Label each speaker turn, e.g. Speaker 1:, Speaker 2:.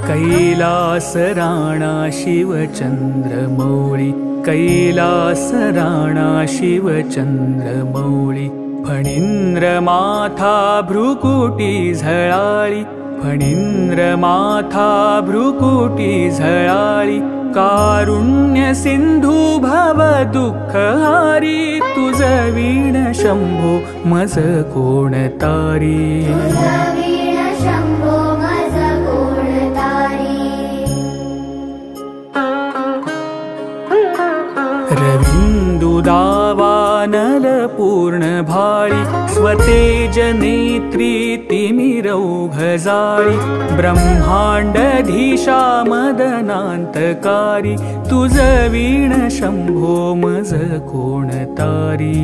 Speaker 1: कैलास राणा शिवचंद्रमौळी, कैलास राणा शिवचंद्रमौळी, फणींद्र माथा भ्रुकुटी झळाळी, फणींद्र माथा भ्रुकुटी झळाळी, कारुण्य सिंधू भव दुःखहारी, तुझ वीण शंभो मज कोण तारी, रविन्दुदावानल पूर्ण भाळी, स्वतेज नेत्री तिमिरौघजाळी, ब्रह्मांडधीशा मदनांतकारी, तुझ वीण शंभो मज कोण तारी।